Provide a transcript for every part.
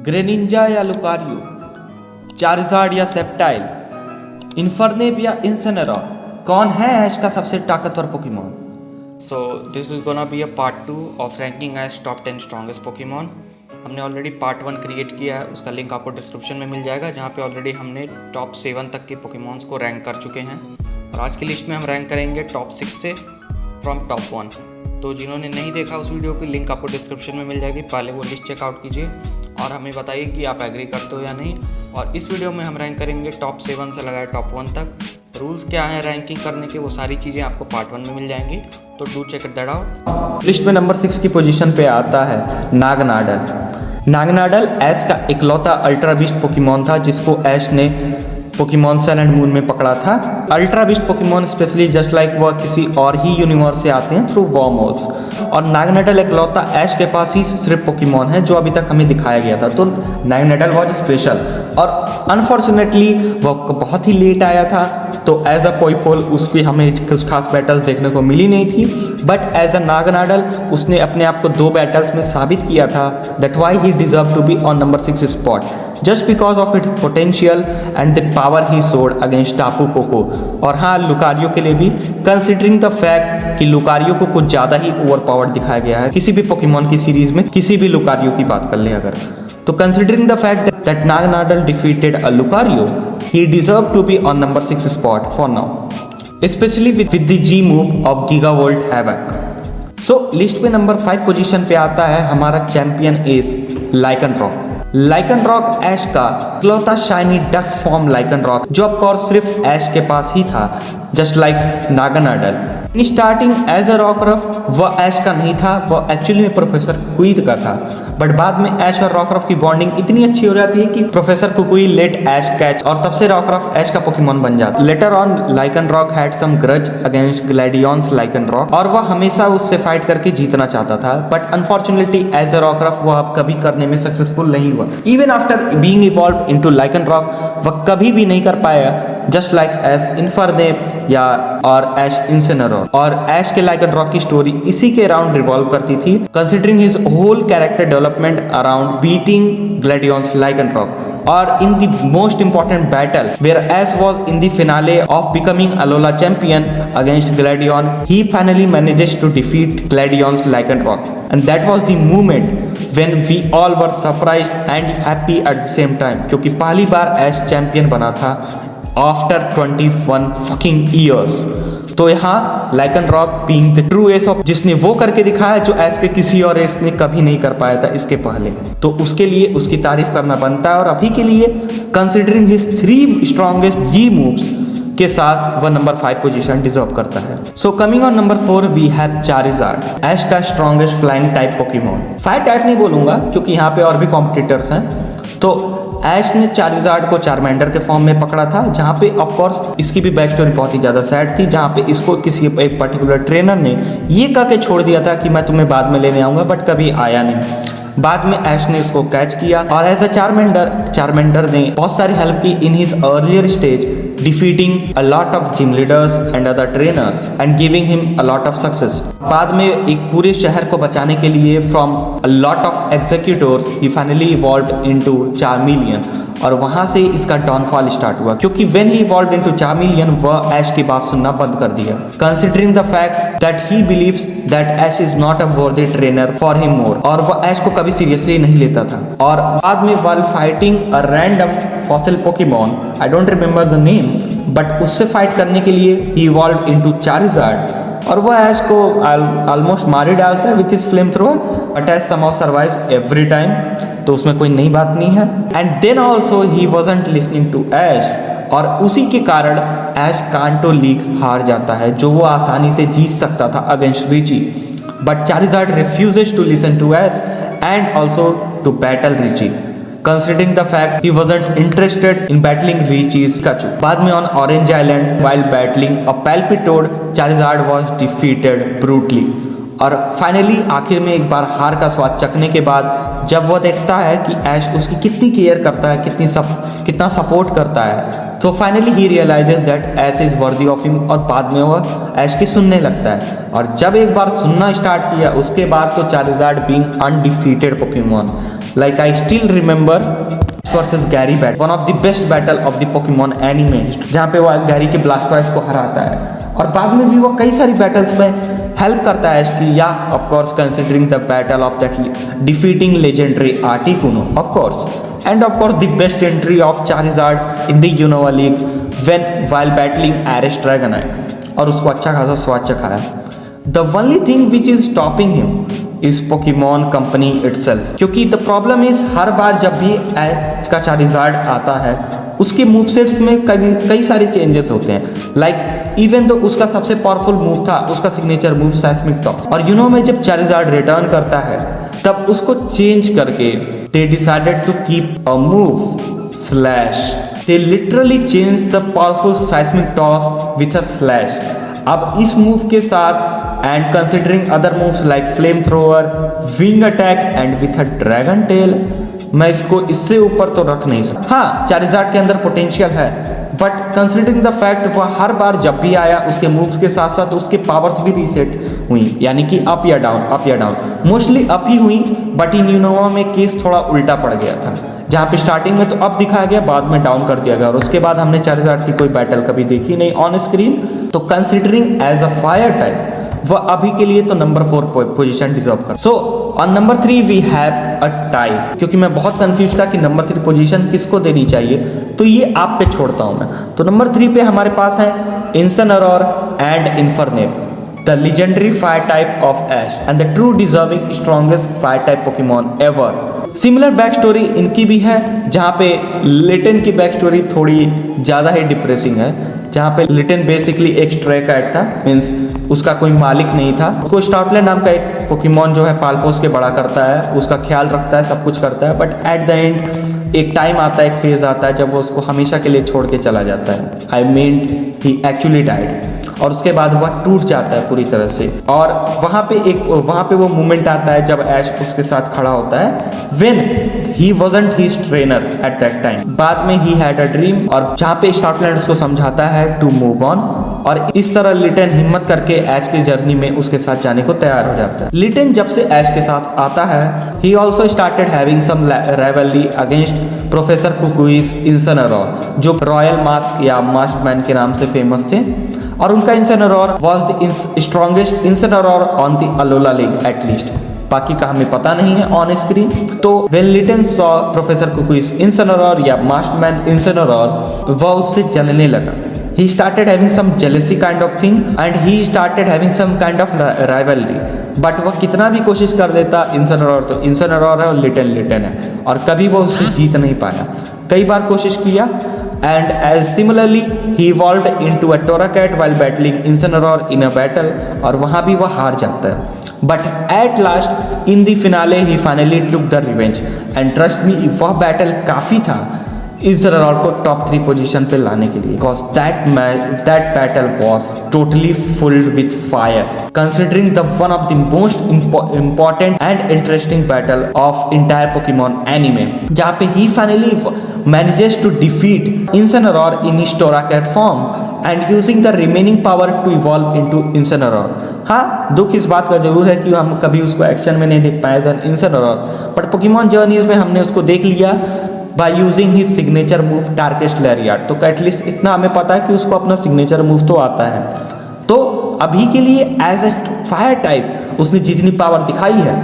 Greninja या Lucario, Charizard या septile, Infernape या इंसेनेरॉर, कौन है ऐश का सबसे ताकतवर Pokemon? So this is gonna be a part 2 of ranking as top 10 strongest Pokemon. हमने ऑलरेडी पार्ट 1 क्रिएट किया है, उसका लिंक आपको डिस्क्रिप्शन में मिल जाएगा, जहाँ पे ऑलरेडी हमने टॉप 7 तक के पोकेमॉन्स को रैंक कर चुके हैं। और आज की लिस्ट में हम रैंक करेंगे टॉप 6 से फ्रॉम टॉप 1। तो जिन्होंने नहीं देखा उस वीडियो की लिंक आपको डिस्क्रिप्शन में मिल जाएगी, पहले वो लिस्ट चेकआउट कीजिए और हमें बताइए कि आप एग्री करते हो या नहीं। और इस वीडियो में हम रैंक करेंगे टॉप 7 से लगाए टॉप 1 तक। रूल्स क्या है रैंकिंग करने के, वो सारी चीज़ें आपको पार्ट 1 में मिल जाएंगी, तो do check it that out. List में नंबर 6 की पोजीशन पे आता है नागनाडल। नागनाडल ऐश का इकलौता अल्ट्रा बीस्ट पोकेमॉन था जिसको ऐश ने पोकेमॉन सन एंड मून में पकड़ा था। Ultra beast Pokemon specially just like वह किसी और ही यूनिवर्स से आते हैं थ्रू वॉर्म होल्स, और नागनाडल इकलौता ऐश के पास ही सिर्फ पोकेमॉन है जो अभी तक हमें दिखाया गया था। तो नागनाडल वॉज स्पेशल और अनफॉर्चुनेटली वो बहुत ही लेट आया था, तो एज अ पोइपोल उसकी हमें कुछ खास बैटल्स देखने को मिली नहीं थी। बट एज अ नागनाडल उसने अपने आप को 2 बैटल्स में साबित किया था that why he deserve to be on number 6 spot just because of it potential and the power he showed against टापू कोको। और हाँ, लुकारियो के लिए भी, कंसिडरिंग द फैक्ट कि लुकारियो को कुछ ज़्यादा ही ओवर पावर्ड दिखाया गया है किसी भी पोकेमॉन की सीरीज में, किसी भी लुकारियो की बात कर ले अगर, तो considering the fact that Naganadal defeated a Lucario, he deserved to be on number 6 spot for now, especially with the G move of Gigavolt Havoc. So list पे नंबर 5 पोजीशन पे आता है हमारा चैंपियन एस लाइकनरॉक। लाइकनरॉक ऐश का इकलौता shiny ducks form लाइकनरॉक जो of course सिर्फ ऐश के पास ही था, just like Naganadel. In starting as a Rockruff वह ऐश का नहीं था, वह एक्चुअली में प्रोफेसर कुकुई का था। बट बाद में ऐश और रॉकरफ की बॉन्डिंग इतनी अच्छी हो जाती है कि प्रोफेसर कुकुई लेट ऐश कैच, और तब से रॉकरफ ऐश का पोकेमॉन बन जाता है। Later on Lycanroc had some grudge against Gladion's Lycanroc, और वह हमेशा उससे फाइट करके जीतना चाहता था। But unfortunately as a Rockruff वह अब कभी करने में सक्सेसफुल नहीं हुआ। Even after being evolve into Lycanroc वह कभी भी नहीं कर पाया, जस्ट लाइक एस इन्फर्नेप या और ऐश इंसेनेरॉर। और ऐश के लाइकनरॉक की स्टोरी इसी के अराउंड रिवॉल्व करती थी, considering his whole character development around beating Gladion's Lycanroc, or in the most important battle where Ash was in the finale of becoming Alola champion against Gladion, he finally manages to defeat Gladion's Lycanroc, and that was the moment when we all were surprised and happy at the same time, क्योंकि पहली बार Ash champion बना था after 21 fucking years। तो यहाँ Lycanroc being the true ace of, जिसने वो करके दिखाया जो ऐश के किसी और एस ने कभी नहीं कर पाया था इसके पहले, तो उसके लिए उसकी तारीफ करना बनता है। और अभी के लिए considering his 3 strongest Z moves के साथ वह नंबर 5 पोजीशन डिजर्व करता है। So coming on number 4 we have Charizard, Ash का strongest flying type Pokemon. Fire type नहीं बोलूंगा क्योंकि यहाँ पे और भी कॉम्पिटिटर्स हैं। तो ऐश ने चारिज़ार्ड को चारमेंडर के फॉर्म में पकड़ा था, जहाँ पे ऑफकोर्स इसकी भी बैक स्टोरी बहुत ही ज़्यादा सैड थी, जहाँ पे इसको किसी एक पर्टिकुलर ट्रेनर ने ये कह के छोड़ दिया था कि मैं तुम्हें बाद में लेने आऊँगा, बट कभी आया नहीं। बाद में ऐश ने उसको कैच किया और एज अ चारमेंडर ने बहुत सारी हेल्प की in his earlier stage, defeating a lot of gym leaders and other trainers and giving him a lot of success। बाद में एक पूरे शहर को बचाने के लिए from a lot of executors he finally evolved into Charmeleon, और वहाँ से इसका डाउनफॉल स्टार्ट हुआ क्योंकि when he evolved into Charmeleon वह ऐश की बात सुनना बंद कर दिया, considering the fact that he believes that Ash is not a worthy trainer for him more, और वह ऐश को कभी सीरियसली नहीं लेता था। और बाद में while fighting a random fossil Pokemon, I don't remember the name, but उससे फाइट करने के लिए he evolved into Charizard, और वह ऐश को ऑलमोस्ट मार ही डालता है with his flame thrower, but Ash somehow survives every time, तो उसमें कोई नई बात नहीं है। And then also he wasn't listening to Ash, और उसी के कारण ऐश कांटो लीग हार जाता है जो वो आसानी से जीत सकता था against Richie, but Charizard refuses to listen to Ash and also to battle Richie, considering the fact he wasn't interested in battling Richi's Pikachu। बाद में on Orange Island while battling a Palpitoad, Charizard was defeated brutally। और finally आखिर में एक बार हार का स्वाद चखने के बाद जब वह देखता है कि ऐश उसकी कितनी केयर करता है, कितना सपोर्ट करता है, तो finally he realises that Ash is worthy of him, और बाद में वह ऐश की सुनने लगता है। और जब एक बार सुनना स्टार्ट किया उसके बाद तो Charizard being undefeated Pokemon Like I still remember versus Gary bat, one of the best battle of the Pokemon anime, जहाँ पे वो गैरी के ब्लास्टॉयज को हराता है और बाद में भी वो कई सारी बैटल्स में हेल्प करता है इसकी, या of course considering the battle of that defeating legendary Articuno of course, and of course the best entry of Charizard in the Unova league when while battling Iris Dragonite, और उसको अच्छा खासा स्वाद चखाया। The only thing which is stopping him is Pokemon company itself, क्योंकि the problem is हर बार जब भी एज का चारिज़ार्ड आता है उसके मूव सेट्स में कई सारे चेंजेस होते हैं। लाइक इवन तो उसका सबसे पावरफुल मूव था उसका सिग्नेचर मूव सेस्मिक टॉस, और यूनो में जब चारिज़ार्ड रिटर्न करता है तब उसको चेंज करके they decided to keep a move slash, they literally change the powerful seismic toss with a slash. अब इस मूव के साथ and considering other moves like flamethrower, wing attack and with a dragon tail, मैं इसको इससे ऊपर तो रख नहीं सकता। हाँ, चारिज़ार्ड के अंदर पोटेंशियल है, बट कंसिडरिंग द फैक्ट वह हर बार जब भी आया उसके मूव्स के साथ साथ उसके पावर्स भी रीसेट हुई, यानी कि अप या डाउन, मोस्टली अप ही हुई, बट इन यूनोवा में केस थोड़ा उल्टा पड़ गया था, जहाँ पे स्टार्टिंग में तो अप दिखाया गया, बाद में डाउन कर दिया गया, और उसके बाद हमने चारिज़ार्ड की कोई बैटल कभी देखी नहीं ऑन स्क्रीन। तो considering as a fire type वह अभी के लिए तो नंबर 4 पोजीशन डिजर्व कर। So on number 3 we have a tie, क्योंकि मैं बहुत कंफ्यूज था कि नंबर 3 पोजीशन किसको देनी चाहिए, तो ये आप पे छोड़ता हूं मैं। तो नंबर 3 पे हमारे पास है Incineroar and Infernape, the legendary fire type of Ash and the true deserving strongest fire type Pokemon ever. Similar back story इनकी भी है, जहाँ पे लिटन की बैक स्टोरी थोड़ी ज़्यादा ही डिप्रेसिंग है, जहाँ पे लिटन बेसिकली एक स्ट्रे कैट था, मीन्स उसका कोई मालिक नहीं था, उसको स्टार्टलैंड नाम का एक पोकेमॉन जो है पाल पोस के बड़ा करता है, उसका ख्याल रखता है, सब कुछ करता है, बट एट द एंड एक टाइम आता है, एक फेज आता है जब वो उसको हमेशा के लिए छोड़ के चला जाता है। I mean he actually died, और उसके बाद वह टूट जाता है पूरी तरह से। और वहाँ पे वो मोमेंट आता है जब ऐश उसके साथ खड़ा होता है, when he wasn't his trainer at that time. बाद में ही हैड अ ड्रीम, और जहाँ पे स्टार्टलैंड उसको समझाता है टू मूव ऑन, और इस तरह लिटन हिम्मत करके ऐश की जर्नी में उसके साथ जाने को तैयार हो जाता है। लिटन जब से ऐश के साथ आता है, he also started having some rivalry against professor Kukui's Incineroar, जो रॉयल मास्क या मास्क मैन के नाम से फेमस थे, और उनका Incineroar was the strongest Incineroar on the Alola league at least. बाकी का हमें पता नहीं है ऑन स्क्रीन। तो when Litten saw professor Kukui's Incineroar या मास्कमैन इन्सिनरोर, वह उससे जलने लगा। He started having some jealousy kind of thing and he started having some kind of rivalry. But वह कितना भी कोशिश कर देता, इन्सिनरोर तो इन्सिनरोर है और लिटन है, और कभी वो उससे जीत नहीं पाया। कई बार कोशिश किया, and as similarly he evolved into a Torracat while battling Incineroar in a battle, और वहाँ भी वह हार जाता है। But at last in the finale he finally took the revenge, and trust me वह बैटल काफ़ी था इन्सिनरोर को टॉप 3 पोजीशन पे लाने के लिए, because that battle was totally filled with fire, considering the one of the most important and interesting battle of entire Pokemon anime, जहाँ पे he finally manages to defeat Incineroar in his Torracat form and using the remaining power to evolve into Incineroar। हाँ, दुख इस बात का जरूर है कि हम कभी उसको एक्शन में नहीं देख पाए थे Incineroar, बट पोकेमॉन जर्नीज में हमने उसको देख लिया by using his signature move darkest lariat. तो एटलीस्ट इतना हमें पता है कि उसको अपना सिग्नेचर मूव तो आता है। तो अभी के लिए एज ए फायर टाइप उसने जितनी पावर दिखाई है,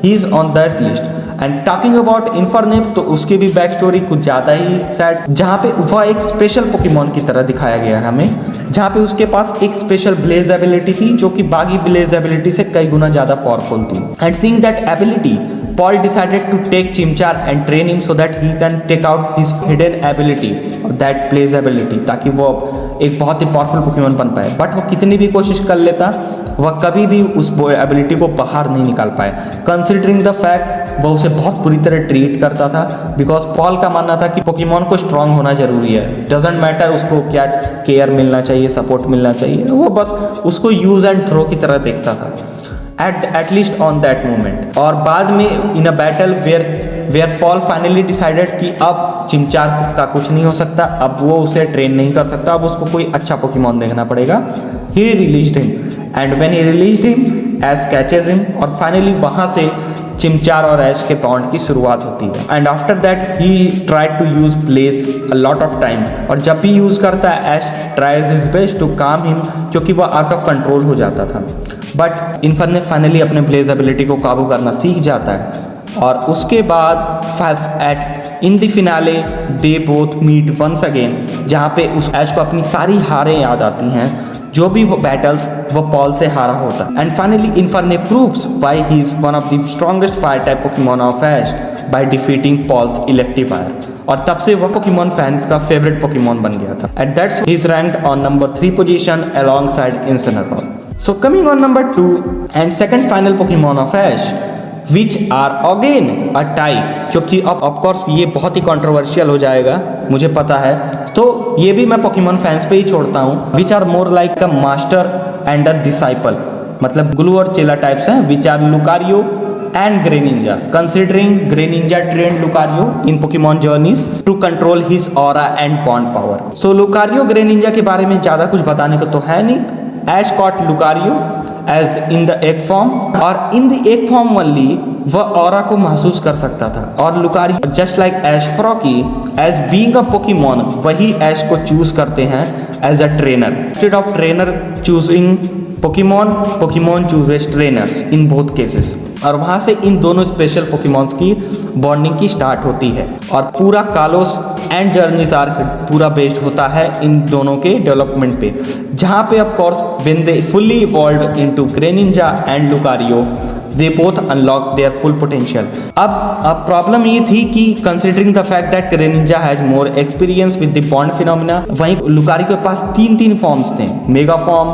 he is on that list. And talking about Infernape, तो उसकी भी बैक स्टोरी कुछ ज़्यादा ही सैड, जहाँ पे वह एक स्पेशल पोकेमॉन की तरह दिखाया गया है हमें, जहाँ पे उसके पास एक स्पेशल ब्लेज एबिलिटी थी जो कि बाकी ब्लेज एबिलिटी से कई गुना ज़्यादा पावरफुल थी। And seeing that ability, Paul decided to take Chimchar and train him so that he can take out his hidden ability, that Blaze ability, ताकि वो एक बहुत ही पावरफुल पोकेमॉन बन पाए। बट वो कितनी भी कोशिश कर लेता, वह कभी भी उस एबिलिटी को बाहर नहीं निकाल पाए, कंसिडरिंग द फैक्ट वह उसे बहुत बुरी तरह ट्रीट करता था। बिकॉज पॉल का मानना था कि पोकेमॉन को स्ट्रांग होना जरूरी है, डजेंट मैटर उसको क्या केयर मिलना चाहिए, सपोर्ट मिलना चाहिए, वो बस उसको यूज एंड थ्रो की तरह देखता था at least on that moment। और बाद में in a battle where Paul finally decided कि अब चिमचार का कुछ नहीं हो सकता, अब वो उसे ट्रेन नहीं कर सकता, अब उसको कोई अच्छा पोकेमॉन देखना पड़ेगा। He released him, and when he released him as catches him, और फाइनली वहाँ से चिमचार और ऐश के बॉन्ड की शुरुआत होती है। And after that he tried to use Blaze a lot of time, और जब भी यूज करता है Ash tries his best to calm him, क्योंकि वह आउट ऑफ कंट्रोल हो जाता था। बट इन्फर्न फाइनली अपने ब्लेज एबिलिटी को काबू करना सीख जाता है, और उसके बाद in the finale they both meet once again, जहाँ पे उस ऐश को अपनी सारी हारें याद आती हैं, जो भी वो बैटल्स वो पॉल से हारा होता है। And finally Infernape proves why he is one of the strongest fire type Pokemon of Ash by defeating Paul's Electivire, और तब से वो पोकेमॉन फैंस का फेवरेट पोकेमॉन बन गया था। At that's he is ranked on number 3 position alongside इncineroar। So coming on number 2 and second final Pokemon of Ash which are again a tie, क्योंकि अब ऑफकोर्स ये बहुत ही कंट्रोवर्शियल हो जाएगा, मुझे पता है, तो ये भी मैं पोकेमॉन फैंस पे ही छोड़ता हूँ। Which are more like a master and a disciple, मतलब गुरु और चेला टाइप्स हैं। Which are Lucario and Greninja, considering Greninja trained Lucario in Pokemon Journeys to control his aura and bond power. So Lucario Greninja के बारे में ज़्यादा कुछ बताने को तो है नहीं। Ash caught Lucario as in the egg form, और in the egg form only वह ऑरा को महसूस कर सकता था, और Lucario just like Ash Froakie as being a Pokemon वही ऐश को चूज करते हैं as a trainer. Instead of trainer choosing Pokemon chooses trainers in both cases, और वहाँ से इन दोनों स्पेशल पोकेमॉन्स की बॉन्डिंग की स्टार्ट होती है, और पूरा कालोस एंड जर्नीज आर्क पूरा बेस्ड होता है इन दोनों के डेवलपमेंट पे, जहाँ पे of course when they fully evolved into Greninja and Lucario they both unlock there full potential. अब प्रॉब्लम ये थी कि considering the fact that Greninja has more experience with the bond phenomena, वहीं लुकारियो के पास तीन फॉर्म्स थे, mega form,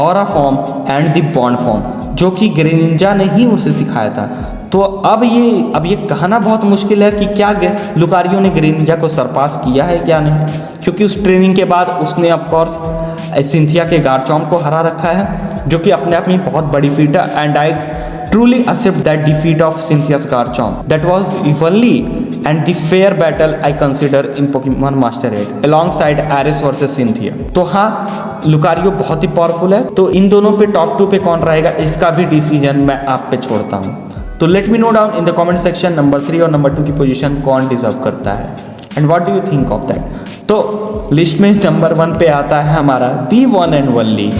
aura form and the bond form, जो कि ग्रेनिंजा ने ही उसे सिखाया था। तो अब ये कहना बहुत मुश्किल है कि क्या लुकारियो ने ग्रेनिंजा को सरपास किया है क्या नहीं, क्योंकि उस ट्रेनिंग के बाद उसने ऑफ कोर्स सिंथिया के गार्चॉम्प को हरा रखा है, जो कि अपने आप में बहुत बड़ी फीट है। And I truly accept that defeat of Cynthia's Garchomp. That was evenly and the fair battle I consider in Pokemon Master 8 alongside Ares versus Cynthia. तो हाँ, लुकारियो बहुत ही पावरफुल है, तो इन दोनों पे टॉप 2 पे कौन रहेगा इसका भी डिसीजन मैं आप पे छोड़ता हूँ। तो let me know down in the comment section number 3 और नंबर 2 की पोजीशन कौन डिजर्व करता है, and what do you think of that. तो लिस्ट में नंबर 1 पे आता है हमारा दी वन एंड ओनली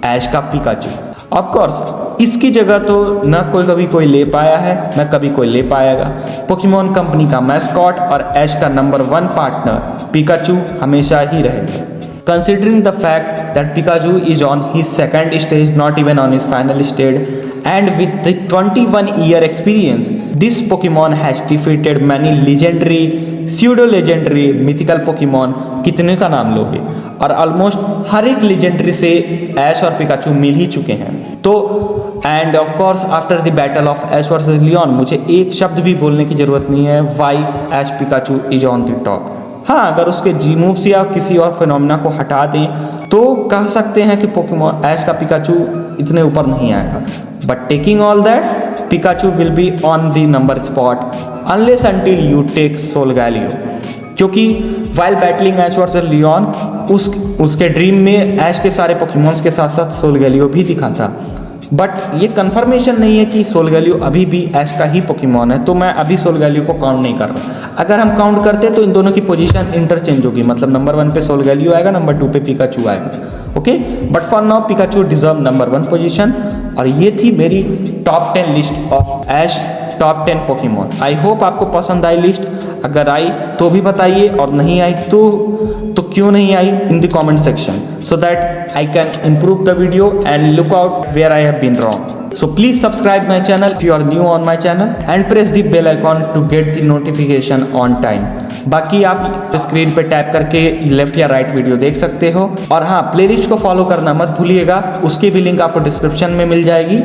ऐश का पिकाचू। ऑफ कोर्स इसकी जगह तो न कभी कोई ले पाया है, न कभी कोई ले पाएगा। पोकेमॉन कंपनी का मैस्कॉट और ऐश का नंबर 1 पार्टनर पिकाचू हमेशा ही रहेगा। Considering the fact that Pikachu is on his second stage, not even on his final stage, and with the 21-year experience, this Pokemon has defeated many legendary, pseudo-legendary, mythical Pokemon। कितने का नाम लोगे, और almost हर एक legendary से ऐश और Pikachu मिल ही चुके हैं। तो end of course after the battle of Ash versus Leon मुझे एक शब्द भी बोलने की जरूरत नहीं है, why Ash Pikachu is on the top. हाँ, अगर उसके जी मूव्स या किसी और फिनोमिना को हटा दें तो कह सकते हैं कि पोकेमॉन ऐश का पिकाचू इतने ऊपर नहीं आएगा। But taking all that, Pikachu will be on the number spot unless until you take Solgaleo, क्योंकि while battling Ash versus Leon उसके ड्रीम में ऐश के सारे पोकेमॉन्स के साथ साथ सोलगैलियो भी दिखा था। बट ये कंफर्मेशन नहीं है कि सोलगैलियो अभी भी ऐश का ही पोकेमॉन है, तो मैं अभी सोलगैलियो को काउंट नहीं कर रहा। अगर हम काउंट करते तो इन दोनों की पोजीशन इंटरचेंज होगी, मतलब नंबर 1 पे सोलगैलियो आएगा, नंबर 2 पे पिकाचू आएगा। Okay, but for now Pikachu deserve number 1 position. और ये थी मेरी top 10 list of Ash top 10 Pokemon. I hope आपको पसंद आई लिस्ट, अगर आई तो भी बताइए, और नहीं आई तो क्यों नहीं आई in the comment section, so that I can improve the video and look out where I have been wrong. So please subscribe my channel if you are new on my channel and press the bell icon to get the notification on time. बाकी आप screen पे tap करके left या right video देख सकते हो, और हाँ, प्लेलिस्ट को फॉलो करना मत भूलिएगा, उसकी भी लिंक आपको डिस्क्रिप्शन में मिल जाएगी,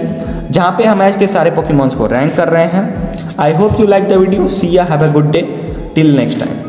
जहाँ पे हम ऐश के सारे पोकेमॉन्स को रैंक कर रहे हैं। I hope you like the video. See ya, have a good day, till next time.